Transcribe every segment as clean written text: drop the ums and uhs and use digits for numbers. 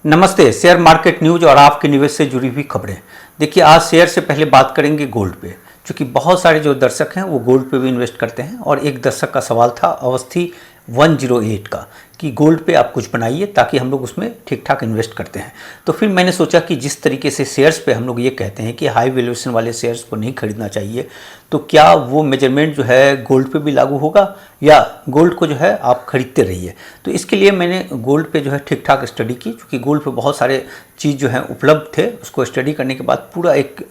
नमस्ते। Share market news और आपके निवेश से जुड़ी हुई खबरें। देखिए, आज शेयर से पहले बात करेंगे गोल्ड पे, क्योंकि बहुत सारे जो दर्शक हैं वो गोल्ड पे भी इन्वेस्ट करते हैं। और एक दर्शक का सवाल था अवस्थी 108 का कि गोल्ड पे आप कुछ बनाइए ताकि हम लोग उसमें ठीक ठाक इन्वेस्ट करते हैं। तो फिर मैंने सोचा कि जिस तरीके से शेयर्स पे हम लोग ये कहते हैं कि हाई वैल्यूएशन वाले शेयर्स को नहीं खरीदना चाहिए, तो क्या वो मेजरमेंट जो है गोल्ड पे भी लागू होगा या गोल्ड को जो है आप खरीदते रहिए। तो इसके लिए मैंने गोल्ड पे जो है ठीक ठाक स्टडी की, क्योंकि गोल्ड पे बहुत सारे चीज़ जो है उपलब्ध थे। उसको स्टडी करने के बाद पूरा एक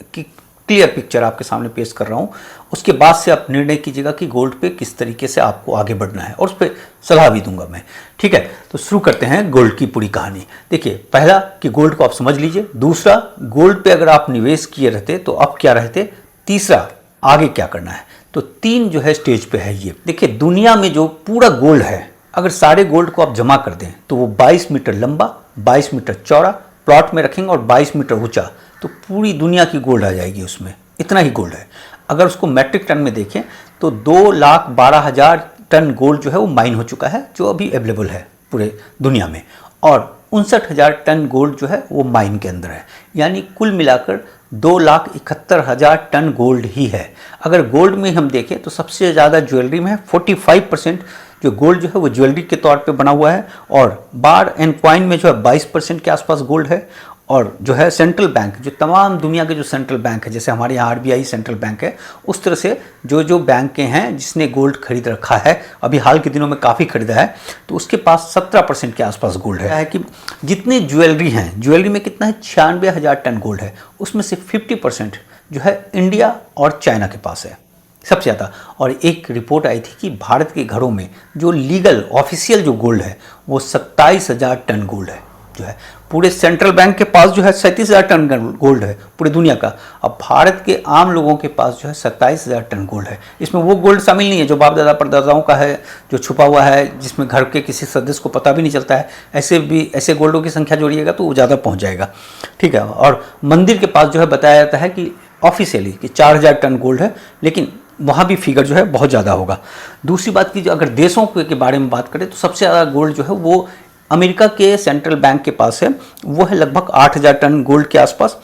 क्लियर पिक्चर आपके सामने पेश कर रहा हूँ। उसके बाद से आप निर्णय कीजिएगा कि गोल्ड पे किस तरीके से आपको आगे बढ़ना है, और उस पर सलाह भी दूंगा मैं। ठीक है, तो शुरू करते हैं गोल्ड की पूरी कहानी। देखिए, पहला कि गोल्ड को आप समझ लीजिए। दूसरा, गोल्ड पे अगर आप निवेश किए रहते तो अब क्या रहते। तीसरा, आगे क्या करना है। तो तीन जो है स्टेज पे है ये। देखिए, दुनिया में जो पूरा गोल्ड है, अगर सारे गोल्ड को आप जमा कर दें तो वो 22 मीटर लंबा, 22 मीटर चौड़ा प्लॉट में रखेंगे और 22 मीटर ऊंचा, तो पूरी दुनिया की गोल्ड आ जाएगी उसमें। इतना ही गोल्ड है। अगर उसको मैट्रिक टन में देखें तो 2,12,000 टन गोल्ड जो है वो माइन हो चुका है, जो अभी अवेलेबल है पूरे दुनिया में। और 59,000 टन गोल्ड जो है वो माइन के अंदर है। यानी कुल मिलाकर 2,71,000 टन गोल्ड ही है। अगर गोल्ड में हम देखें तो सबसे ज़्यादा ज्वेलरी में है। 45% जो गोल्ड जो है वो ज्वेलरी के तौर पे बना हुआ है, और बार एंड कॉइन में जो है 22% के आसपास गोल्ड है। और जो है सेंट्रल बैंक, जो तमाम दुनिया के जो सेंट्रल बैंक है, जैसे हमारे यहाँ RBI सेंट्रल बैंक है, उस तरह से जो बैंक हैं जिसने गोल्ड खरीद रखा है, अभी हाल के दिनों में काफ़ी खरीदा है, तो उसके पास 17% के आसपास गोल्ड है। कि जितनी ज्वेलरी हैं, ज्वेलरी में कितना है, 96,000 टन गोल्ड है। उसमें से 50% जो है इंडिया और चाइना के पास है सबसे ज़्यादा। और एक रिपोर्ट आई थी कि भारत के घरों में जो लीगल ऑफिशियल जो गोल्ड है वो 27,000 टन गोल्ड है जो है। पूरे सेंट्रल बैंक के पास जो है 37,000 टन गोल्ड है पूरी दुनिया का। अब भारत के आम लोगों के पास जो है 27,000 टन गोल्ड है। इसमें वो गोल्ड शामिल नहीं है जो बाप दादा परदादाओं का है, जो छुपा हुआ है, जिसमें घर के किसी सदस्य को पता भी नहीं चलता है। ऐसे गोल्डों की संख्या जोड़िएगा तो वो ज़्यादा पहुँच जाएगा। ठीक है, और मंदिर के पास जो है बताया जाता है कि ऑफिशियली कि 4,000 टन गोल्ड है, लेकिन वहाँ भी फिगर जो है बहुत ज़्यादा होगा। दूसरी बात की, जो अगर देशों के बारे में बात करें तो सबसे ज़्यादा गोल्ड जो है वो अमेरिका के सेंट्रल बैंक के पास है। वो है लगभग 8,000 टन गोल्ड के आसपास।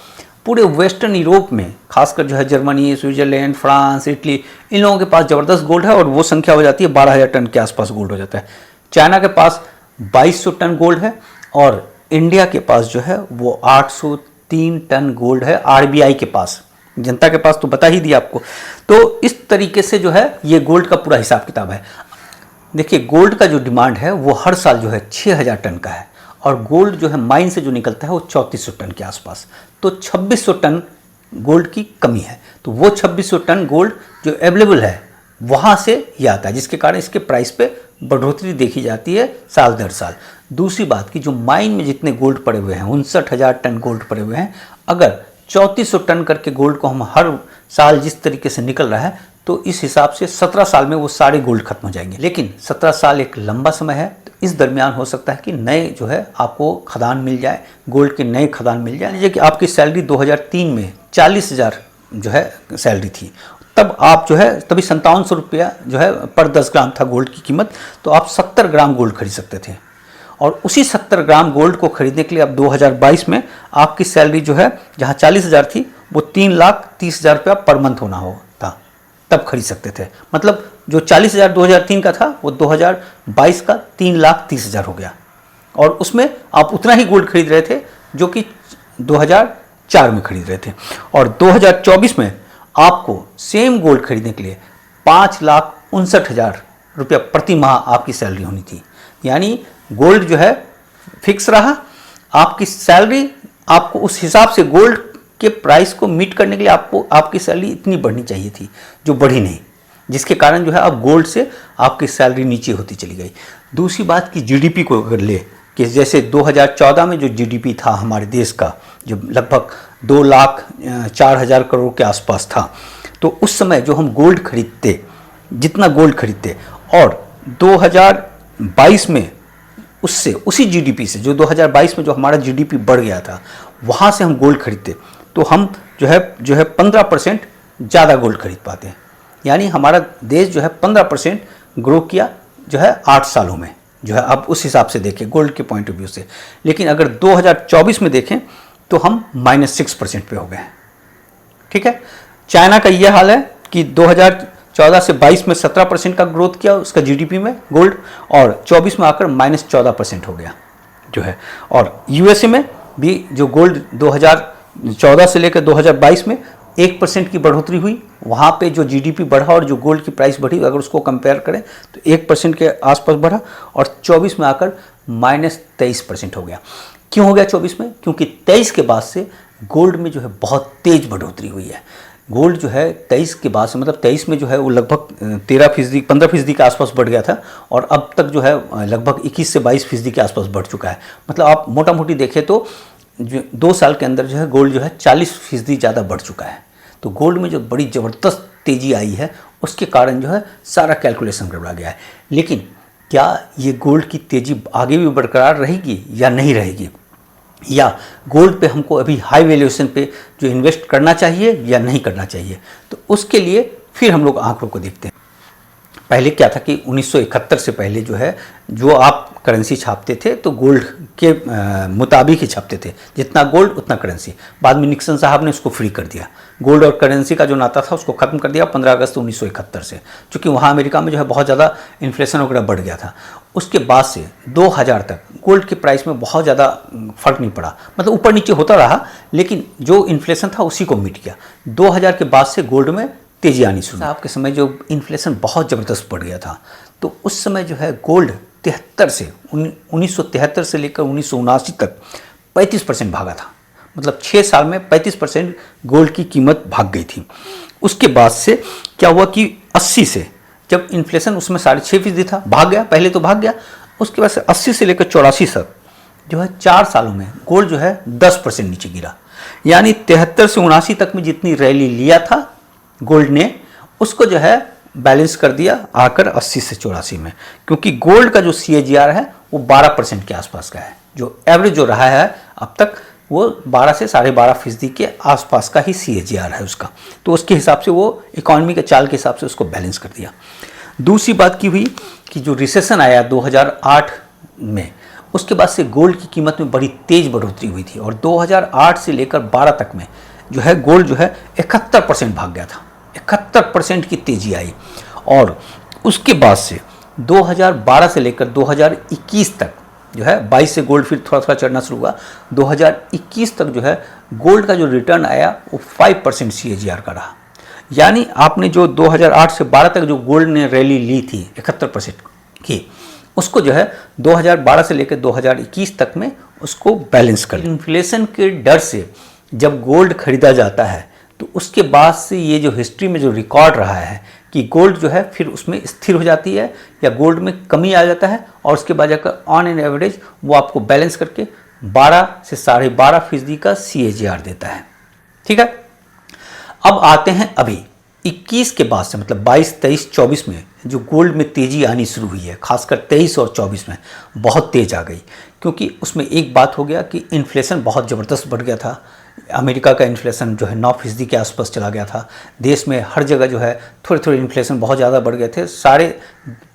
पूरे वेस्टर्न यूरोप में, खासकर जो है जर्मनी, स्विट्जरलैंड, फ्रांस, इटली, इन लोगों के पास ज़बरदस्त गोल्ड है, और वो संख्या हो जाती है 12,000 टन के आसपास गोल्ड हो जाता है। चाइना के पास 2,200 टन गोल्ड है, और इंडिया के पास जो है वो 803 टन गोल्ड है RBI के पास। जनता के पास तो बता ही दिया आपको। तो इस तरीके से जो है ये गोल्ड का पूरा हिसाब किताब है। देखिए, गोल्ड का जो डिमांड है वो हर साल जो है 6,000 टन का है, और गोल्ड जो है माइन से जो निकलता है वो 3,400 टन के आसपास। तो 2,600 टन गोल्ड की कमी है। तो वो 2,600 टन गोल्ड जो अवेलेबल है वहाँ से ये आता है, जिसके कारण इसके प्राइस पे बढ़ोतरी देखी जाती है साल दर साल। दूसरी बात कि जो माइन में जितने गोल्ड पड़े हुए हैं, 59,000 टन गोल्ड पड़े हुए हैं, अगर 3,400 टन करके गोल्ड को हम हर साल जिस तरीके से निकल रहा है, तो इस हिसाब से 17 साल में वो सारे गोल्ड खत्म हो जाएंगे। लेकिन 17 साल एक लंबा समय है, तो इस दरमियान हो सकता है कि नए जो है आपको खदान मिल जाए, गोल्ड के नए खदान मिल जाए। लीजिए कि आपकी सैलरी 2003 में 40,000 जो है सैलरी थी, तब आप जो है तभी 5700 रुपया जो है पर 10 ग्राम था गोल्ड की कीमत, तो आप 70 ग्राम गोल्ड खरीद सकते थे। और उसी 70 ग्राम गोल्ड को खरीदने के लिए अब 2022 में आपकी सैलरी जो है जहाँ 40,000 थी वो 3,30,000 रुपया पर मंथ होना होता, तब खरीद सकते थे। मतलब जो 40,000 2003 का था वो 2022 का 3,30,000 हो गया, और उसमें आप उतना ही गोल्ड खरीद रहे थे जो कि 2004 में खरीद रहे थे। और 2024 में आपको सेम गोल्ड खरीदने के लिए 5,59,000 रुपया प्रति माह आपकी सैलरी होनी थी। यानी गोल्ड जो है फिक्स रहा, आपकी सैलरी आपको उस हिसाब से गोल्ड के प्राइस को मीट करने के लिए आपको आपकी सैलरी इतनी बढ़नी चाहिए थी, जो बढ़ी नहीं, जिसके कारण जो है अब गोल्ड से आपकी सैलरी नीचे होती चली गई। दूसरी बात कि GDP को अगर ले कि जैसे 2014 में जो GDP था हमारे देश का, जो लगभग 2,04,000 करोड़ के आसपास था, तो उस समय जो हम गोल्ड खरीदते, जितना गोल्ड खरीदते, और 2022 में उससे उसी GDP से, जो 2022 में जो हमारा GDP बढ़ गया था, वहाँ से हम गोल्ड खरीदते, तो हम जो है 15% ज़्यादा गोल्ड खरीद पाते हैं। यानी हमारा देश जो है 15% ग्रो किया जो है 8 सालों में। जो है अब उस हिसाब से देखें गोल्ड के पॉइंट ऑफ व्यू से। लेकिन अगर 2024 में देखें तो हम -6% पे हो गए हैं। ठीक है, चाइना का ये हाल है कि 2014 से 22 में 17% का ग्रोथ किया उसका जीडीपी में गोल्ड, और 24 में आकर -14% हो गया जो है। और यूएसए में भी जो गोल्ड 2014 से लेकर 2022 में 1% की बढ़ोतरी हुई, वहाँ पे जो जीडीपी बढ़ा और जो गोल्ड की प्राइस बढ़ी, अगर उसको कंपेयर करें तो 1% के आसपास बढ़ा, और 24 में आकर -23% हो गया। क्यों हो गया 24 में? क्योंकि 23 के बाद से गोल्ड में जो है बहुत तेज बढ़ोतरी हुई है। गोल्ड जो है 23 के बाद से, मतलब 23 में जो है वो लगभग 15% के आसपास बढ़ गया था, और अब तक जो है लगभग 21 से 22% के आसपास बढ़ चुका है। मतलब आप मोटा मोटी देखें तो जो 2 साल के अंदर जो है गोल्ड जो है 40% ज़्यादा बढ़ चुका है। तो गोल्ड में जो बड़ी ज़बरदस्त तेज़ी आई है उसके कारण जो है सारा कैलकुलेशन गड़बड़ा गया है। लेकिन क्या ये गोल्ड की तेज़ी आगे भी बरकरार रहेगी या नहीं रहेगी, या गोल्ड पे हमको अभी हाई वैल्यूएशन पे जो इन्वेस्ट करना चाहिए या नहीं करना चाहिए, तो उसके लिए फिर हम लोग आंकड़ों को देखते हैं। पहले क्या था कि 1971 से पहले जो है जो आप करेंसी छापते थे तो गोल्ड के मुताबिक ही छापते थे, जितना गोल्ड उतना करेंसी। बाद में निक्सन साहब ने उसको फ्री कर दिया, गोल्ड और करेंसी का जो नाता था उसको ख़त्म कर दिया 15 अगस्त 1971 से, क्योंकि वहाँ अमेरिका में जो है बहुत ज़्यादा इन्फ्लेशन वगैरह बढ़ गया था। उसके बाद से 2000 तक गोल्ड के प्राइस में बहुत ज़्यादा फ़र्क नहीं पड़ा, मतलब ऊपर नीचे होता रहा, लेकिन जो इन्फ्लेशन था उसी को मीट किया। 2000 के बाद से गोल्ड में तेजी आनी शुरू। आपके समय जो इन्फ्लेशन बहुत ज़बरदस्त बढ़ गया था, तो उस समय जो है गोल्ड 1973 से लेकर 1979 तक 35% भागा था। मतलब 6 साल में 35% गोल्ड की कीमत भाग गई थी। उसके बाद से क्या हुआ कि 80 से, जब इन्फ्लेशन उसमें 6.5% था, भाग गया, पहले तो भाग गया, उसके बाद से 80 से लेकर 84 तक जो है 4 सालों में गोल्ड जो है 10% नीचे गिरा। यानी 73 से 79 तक में जितनी रैली लिया था गोल्ड ने, उसको जो है बैलेंस कर दिया आकर 80 से 84 में, क्योंकि गोल्ड का जो CAGR है वो 12% के आसपास का है। जो एवरेज जो रहा है अब तक वो 12 से 12.5% के आसपास का ही CAGR है उसका। तो उसके हिसाब से वो इकॉनमी के चाल के हिसाब से उसको बैलेंस कर दिया। दूसरी बात की हुई कि जो रिसेशन आया 2008 में, उसके बाद से गोल्ड की कीमत में बड़ी तेज़ बढ़ोतरी हुई थी, और 2008 से लेकर 12 तक में जो है गोल्ड जो है 71% भाग गया था, 71% की तेज़ी आई। और उसके बाद से 2012 से लेकर 2021 तक जो है 22 से गोल्ड फिर थोड़ा थोड़ा चढ़ना शुरू हुआ, 2021 तक जो है गोल्ड का जो रिटर्न आया वो 5% CAGR का रहा। यानी आपने जो 2008 से 12 तक जो गोल्ड ने रैली ली थी 71% की, उसको जो है 2012 से लेकर 2021 तक में उसको बैलेंस कर। इन्फ्लेशन के डर से जब गोल्ड खरीदा जाता है तो उसके बाद से ये जो हिस्ट्री में जो रिकॉर्ड रहा है कि गोल्ड जो है फिर उसमें स्थिर हो जाती है या गोल्ड में कमी आ जाता है, और उसके बाद जाकर ऑन एन एवरेज वो आपको बैलेंस करके 12 से 12.5% का CAGR देता है। ठीक है, अब आते हैं अभी 21 के बाद से, मतलब 22, 23, 24 में जो गोल्ड में तेज़ी आनी शुरू हुई है, खासकर 23 और 24 में बहुत तेज़ आ गई, क्योंकि उसमें एक बात हो गया कि इन्फ्लेशन बहुत ज़बरदस्त बढ़ गया था। अमेरिका का इन्फ्लेशन जो है 9% के आसपास चला गया था। देश में हर जगह जो है थोड़े थोड़े इन्फ्लेशन बहुत ज़्यादा बढ़ गए थे।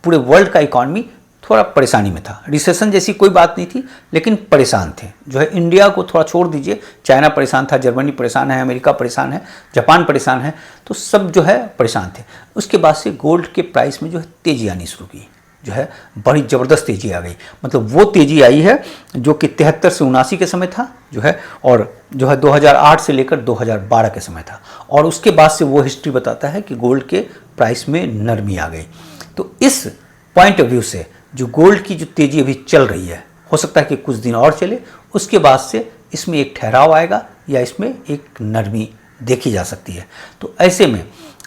पूरे वर्ल्ड का इकॉनमी थोड़ा परेशानी में था। रिसेशन जैसी कोई बात नहीं थी, लेकिन परेशान थे। जो है इंडिया को थोड़ा छोड़ दीजिए, चाइना परेशान था, जर्मनी परेशान है, अमेरिका परेशान है, जापान परेशान है, तो सब जो है परेशान थे। उसके बाद से गोल्ड के प्राइस में जो है तेज़ी आनी शुरू की, जो है बड़ी ज़बरदस्त तेज़ी आ गई। मतलब वो तेज़ी आई है जो कि 73 से 79 के समय था जो है, और जो है 2008 से लेकर 2012 के समय था। और उसके बाद से वो हिस्ट्री बताता है कि गोल्ड के प्राइस में नरमी आ गई। तो इस पॉइंट ऑफ व्यू से जो गोल्ड की जो तेज़ी अभी चल रही है, हो सकता है कि कुछ दिन और चले, उसके बाद से इसमें एक ठहराव आएगा या इसमें एक नरमी देखी जा सकती है। तो ऐसे में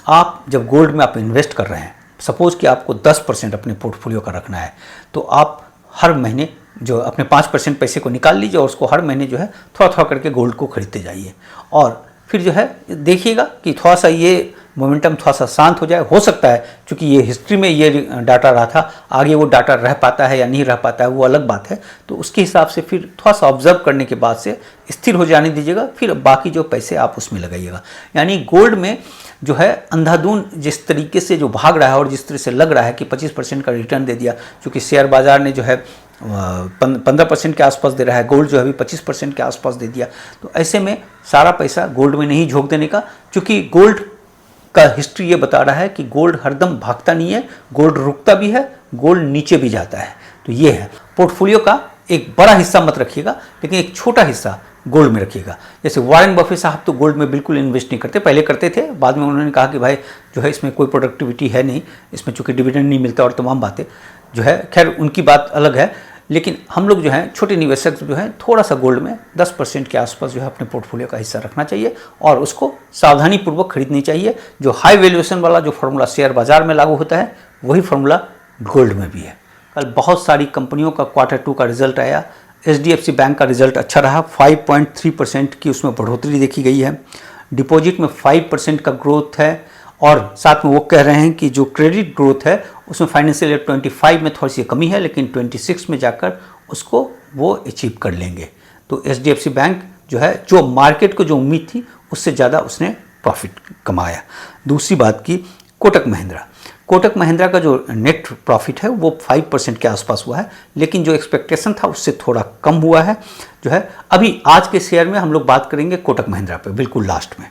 आप जब गोल्ड में आप इन्वेस्ट कर रहे हैं, सपोज कि आपको 10% अपने पोर्टफोलियो का रखना है, तो आप हर महीने जो अपने 5% पैसे को निकाल लीजिए और उसको हर महीने जो है थोड़ा थोड़ा करके गोल्ड को खरीदते जाइए। और फिर जो है देखिएगा कि थोड़ा सा ये मोमेंटम थोड़ा सा शांत हो जाए। हो सकता है क्योंकि ये हिस्ट्री में ये डाटा रहा था, आगे वो डाटा रह पाता है या नहीं रह पाता है वो अलग बात है। तो उसके हिसाब से फिर थोड़ा सा ऑब्जर्व करने के बाद से स्थिर हो जाने दीजिएगा, फिर बाकी जो पैसे आप उसमें लगाइएगा। यानी गोल्ड में जो है अंधाधुन जिस तरीके से जो भाग रहा है और जिस तरह से लग रहा है कि 25% का रिटर्न दे दिया, क्योंकि शेयर बाजार ने जो है 15% के आसपास दे रहा है, गोल्ड जो है अभी 25% के आसपास दे दिया। तो ऐसे में सारा पैसा गोल्ड में नहीं झोंक देने का, क्योंकि गोल्ड का हिस्ट्री ये बता रहा है कि गोल्ड हरदम भागता नहीं है, गोल्ड रुकता भी है, गोल्ड नीचे भी जाता है। तो ये है, पोर्टफोलियो का एक बड़ा हिस्सा मत रखिएगा, लेकिन एक छोटा हिस्सा गोल्ड में रखिएगा। जैसे वॉरेन बफेट साहब तो गोल्ड में बिल्कुल इन्वेस्ट नहीं करते, पहले करते थे, बाद में उन्होंने कहा कि भाई जो है इसमें कोई प्रोडक्टिविटी है नहीं, इसमें चूंकि डिविडेंड नहीं मिलता और तमाम बातें जो है, खैर उनकी बात अलग है। लेकिन हम लोग जो हैं छोटे निवेशक जो हैं थोड़ा सा गोल्ड में 10% के आसपास जो है अपने पोर्टफोलियो का हिस्सा रखना चाहिए और उसको सावधानी पूर्वक खरीदनी चाहिए। जो हाई वैल्यूएशन वाला जो फार्मूला शेयर बाजार में लागू होता है, वही फार्मूला गोल्ड में भी है। कल बहुत सारी कंपनियों का Q2 का रिजल्ट आया। HDFC बैंक का रिजल्ट अच्छा रहा, 5.3% की उसमें बढ़ोतरी देखी गई है। डिपॉजिट में 5% का ग्रोथ है और साथ में वो कह रहे हैं कि जो क्रेडिट ग्रोथ है उसमें फाइनेंशियल ईयर 25 में थोड़ी सी कमी है, लेकिन 26 में जाकर उसको वो अचीव कर लेंगे। तो HDFC बैंक जो है, जो मार्केट को जो उम्मीद थी उससे ज़्यादा उसने प्रॉफिट कमाया। दूसरी बात की कोटक महिंद्रा का जो नेट प्रॉफिट है वो 5% के आसपास हुआ है, लेकिन जो एक्सपेक्टेशन था उससे थोड़ा कम हुआ है। जो है अभी आज के शेयर में हम लोग बात करेंगे कोटक महिंद्रा पे बिल्कुल लास्ट में,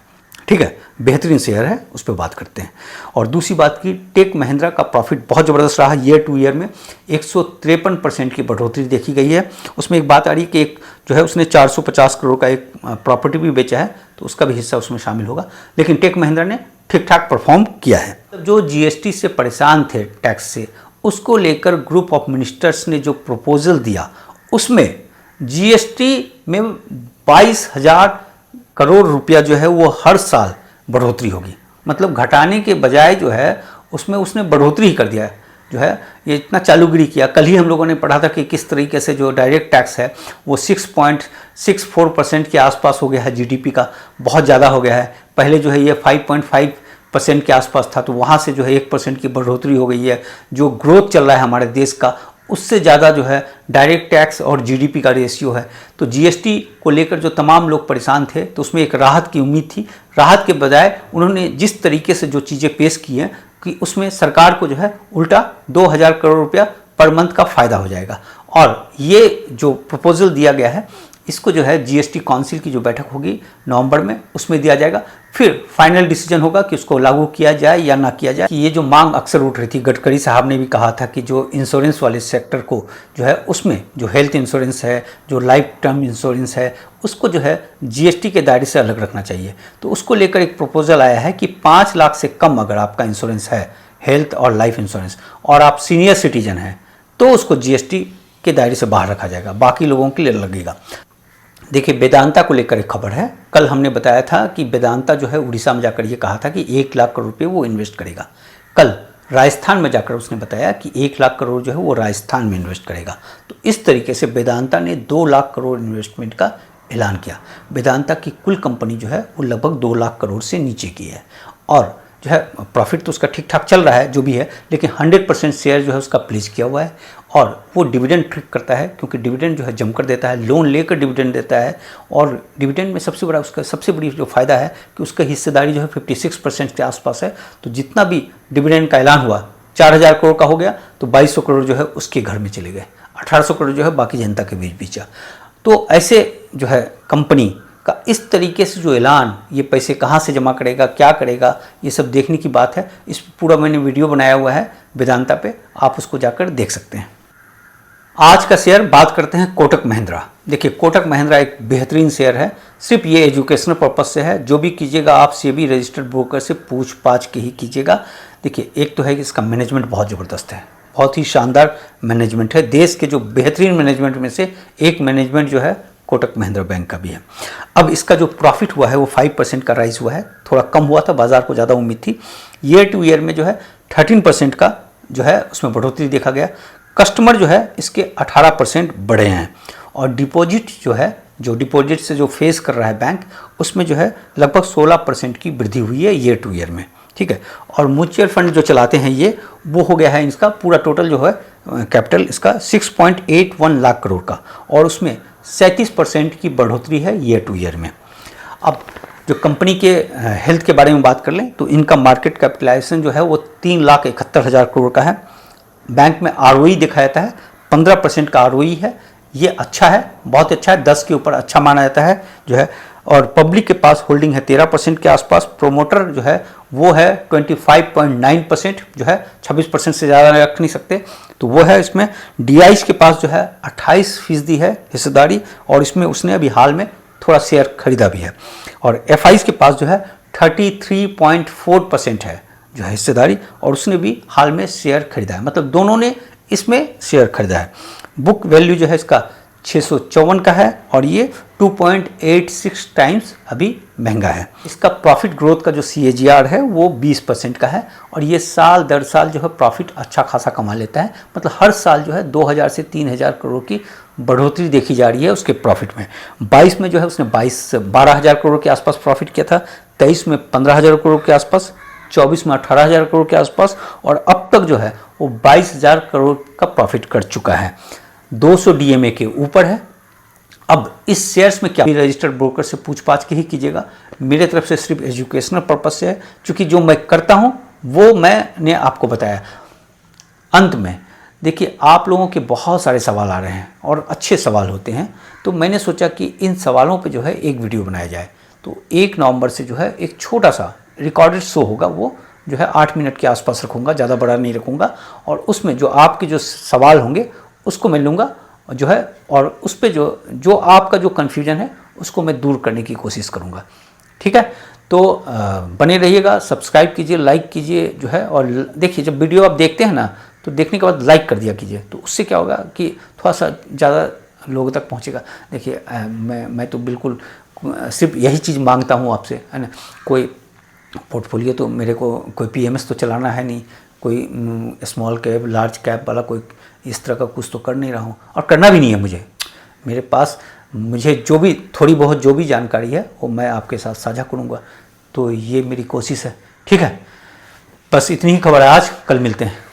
ठीक है, बेहतरीन शेयर है, उस पर बात करते हैं। और दूसरी बात की, टेक महिंद्रा का प्रॉफिट बहुत ज़बरदस्त रहा, ईयर टू ईयर में 153% की बढ़ोतरी देखी गई है। उसमें एक बात आ रही है कि एक जो है उसने 450 करोड़ का एक प्रॉपर्टी भी बेचा है, तो उसका भी हिस्सा उसमें शामिल होगा। लेकिन टेक महिंद्रा ने ठीक ठाक परफॉर्म किया है। जो GST से परेशान थे, टैक्स से, उसको लेकर ग्रुप ऑफ मिनिस्टर्स ने जो प्रपोजल दिया उसमें GST में 22,000 करोड़ रुपया जो है वो हर साल बढ़ोतरी होगी। मतलब घटाने के बजाय जो है उसमें उसने बढ़ोतरी ही कर दिया है। जो है ये इतना चालूगिरी किया। कल ही हम लोगों ने पढ़ा था कि किस तरीके से जो डायरेक्ट टैक्स है वो 6.64% के आसपास हो गया है, GDP का बहुत ज़्यादा हो गया है। पहले जो है ये 5.5% के आसपास था, तो वहाँ से जो है 1% की बढ़ोतरी हो गई है। जो ग्रोथ चल रहा है हमारे देश का, उससे ज़्यादा जो है डायरेक्ट टैक्स और GDP का रेशियो है। तो GST को लेकर जो तमाम लोग परेशान थे, तो उसमें एक राहत की उम्मीद थी। राहत के बजाय उन्होंने जिस तरीके से जो चीज़ें पेश की हैं कि उसमें सरकार को जो है उल्टा 2,000 करोड़ रुपया पर मंथ का फ़ायदा हो जाएगा। और ये जो प्रपोजल दिया गया है, इसको जो है GST काउंसिल की जो बैठक होगी नवंबर में, उसमें दिया जाएगा। फिर फाइनल डिसीजन होगा कि उसको लागू किया जाए या ना किया जाए। कि ये जो मांग अक्सर उठ रही थी, गडकरी साहब ने भी कहा था कि जो इंश्योरेंस वाले सेक्टर को जो है, उसमें जो हेल्थ इंश्योरेंस है, जो लाइफ टर्म इंश्योरेंस है, उसको जो है GST के दायरे से अलग रखना चाहिए। तो उसको लेकर एक प्रपोजल आया है कि 5 लाख से कम अगर आपका इंश्योरेंस है, हेल्थ और लाइफ इंश्योरेंस, और आप सीनियर सिटीजन हैं, तो उसको GST के दायरे से बाहर रखा जाएगा, बाकी लोगों के लिए लगेगा। देखिए, वेदांता को लेकर एक खबर है। कल हमने बताया था कि वेदांता जो है उड़ीसा में जाकर ये कहा था कि 1 लाख करोड़ रुपये वो इन्वेस्ट करेगा। कल राजस्थान में जाकर उसने बताया कि 1 लाख करोड़ जो है वो राजस्थान में इन्वेस्ट करेगा। तो इस तरीके से वेदांता ने 2 लाख करोड़ इन्वेस्टमेंट का ऐलान किया। वेदांता की कुल कंपनी जो है वो लगभग 2 लाख करोड़ से नीचे की है और जो है प्रॉफिट तो उसका ठीक ठाक चल रहा है जो भी है, लेकिन 100% शेयर जो है उसका प्लीज किया हुआ है और वो डिविडेंड ट्रिक करता है, क्योंकि डिविडेंड जो है जमकर देता है, लोन लेकर डिविडेंड देता है। और डिविडेंड में सबसे बड़ी जो फ़ायदा है कि उसका हिस्सेदारी जो है 56% के आसपास है। तो जितना भी डिविडेंड का ऐलान हुआ 4,000 करोड़ का हो गया, तो 2,200 करोड़ जो है उसके घर में चले गए, 1,800 करोड़ जो है बाकी जनता के बीच बीचा। तो ऐसे जो है कंपनी का इस तरीके से जो ऐलान, ये पैसे कहाँ से जमा करेगा, क्या करेगा, ये सब देखने की बात है। इस पूरा मैंने वीडियो बनाया हुआ है वेदांता पे, आप उसको जाकर देख सकते हैं। आज का शेयर बात करते हैं कोटक महिंद्रा। देखिए, कोटक महिंद्रा एक बेहतरीन शेयर है। सिर्फ ये एजुकेशनल पर्पस से है। जो भी कीजिएगा आप SEBI रजिस्टर्ड ब्रोकर से पूछ पाछ के ही कीजिएगा। देखिए, एक तो है कि इसका मैनेजमेंट बहुत ज़बरदस्त है, बहुत ही शानदार मैनेजमेंट है। देश के जो बेहतरीन मैनेजमेंट में से एक मैनेजमेंट जो है कोटक महिंद्रा बैंक का भी है। अब इसका जो प्रॉफिट हुआ है वो 5% का राइज हुआ है, थोड़ा कम हुआ था, बाजार को ज़्यादा उम्मीद थी। ईयर टू ईयर में जो है 13% का जो है उसमें बढ़ोतरी देखा गया। कस्टमर जो है इसके 18% बढ़े हैं और डिपॉजिट जो है, जो डिपॉजिट से जो फेस कर रहा है बैंक, उसमें जो है लगभग 16% की वृद्धि हुई है ईयर टू ईयर में, ठीक है। और म्यूचुअल फंड जो चलाते हैं ये, वो हो गया है इसका पूरा टोटल जो है कैपिटल इसका 6.81 लाख करोड़ का, और उसमें 37% की बढ़ोतरी है ईयर टू ईयर में। अब जो कंपनी के हेल्थ के बारे में बात कर लें तो इनका मार्केट कैपिटलाइजेशन जो है वो 3,71,000 करोड़ का है। बैंक में ROE देखा जाता है 15% का ROE है, ये अच्छा है, बहुत अच्छा है, 10 के ऊपर अच्छा माना जाता है जो है। और पब्लिक के पास होल्डिंग है 13% के आसपास, प्रोमोटर जो है वो है 25.9% जो है, 26% से ज़्यादा रख नहीं सकते, तो वो है इसमें। DIs के पास जो है 28% है हिस्सेदारी, और इसमें उसने अभी हाल में थोड़ा शेयर खरीदा भी है। और FIs के पास जो है 33.4% है जो है हिस्सेदारी, और उसने भी हाल में शेयर खरीदा है, मतलब दोनों ने इसमें शेयर खरीदा है। बुक वैल्यू जो है इसका 654 का है, और ये 2.86 टाइम्स अभी महंगा है। इसका प्रॉफिट ग्रोथ का जो CAGR है वो 20% का है, और ये साल दर साल जो है प्रॉफिट अच्छा खासा कमा लेता है, मतलब हर साल जो है 2,000 से 3,000 करोड़ की बढ़ोतरी देखी जा रही है उसके प्रॉफिट में। 22 में जो है उसने 12,000 करोड़ के आसपास प्रॉफिट किया था, 23 में 15,000 करोड़ के आसपास, 24 में 18,000 करोड़ के आसपास, और अब तक जो है वो 22,000 करोड़ का प्रॉफिट कर चुका है, 200 DMA के ऊपर है। अब इस शेयर्स में क्या, रजिस्टर्ड ब्रोकर से पूछपाछ के ही कीजिएगा, मेरे तरफ से सिर्फ एजुकेशनल पर्पज से है, क्योंकि जो मैं करता हूं वो मैंने आपको बताया। अंत में देखिए, आप लोगों के बहुत सारे सवाल आ रहे हैं और अच्छे सवाल होते हैं, तो मैंने सोचा कि इन सवालों पे जो है एक वीडियो बनाया जाए। तो 1 नवंबर से जो है एक छोटा सा रिकॉर्डेड शो होगा, वो जो है 8 मिनट के आसपास रखूँगा, ज़्यादा बड़ा नहीं रखूँगा, और उसमें जो आपके जो सवाल होंगे उसको मैं लूँगा जो है, और उस पर जो आपका जो कन्फ्यूजन है उसको मैं दूर करने की कोशिश करूँगा। ठीक है, तो बने रहिएगा, सब्सक्राइब कीजिए, लाइक कीजिए जो है। और देखिए, जब वीडियो आप देखते हैं ना तो देखने के बाद लाइक कर दिया कीजिए, तो उससे क्या होगा कि थोड़ा सा ज़्यादा लोगों तक पहुँचेगा। देखिए, मैं तो बिल्कुल सिर्फ यही चीज़ मांगता हूँ आपसे, है ना। कोई पोर्टफोलियो तो मेरे को कोई PMS तो चलाना है नहीं, कोई स्मॉल कैप लार्ज कैप वाला कोई इस तरह का कुछ तो कर नहीं रहा हूँ, और करना भी नहीं है मुझे। मेरे पास मुझे जो भी थोड़ी बहुत जो भी जानकारी है वो मैं आपके साथ साझा करूँगा, तो ये मेरी कोशिश है। ठीक है, बस इतनी ही खबर है आज, कल मिलते हैं।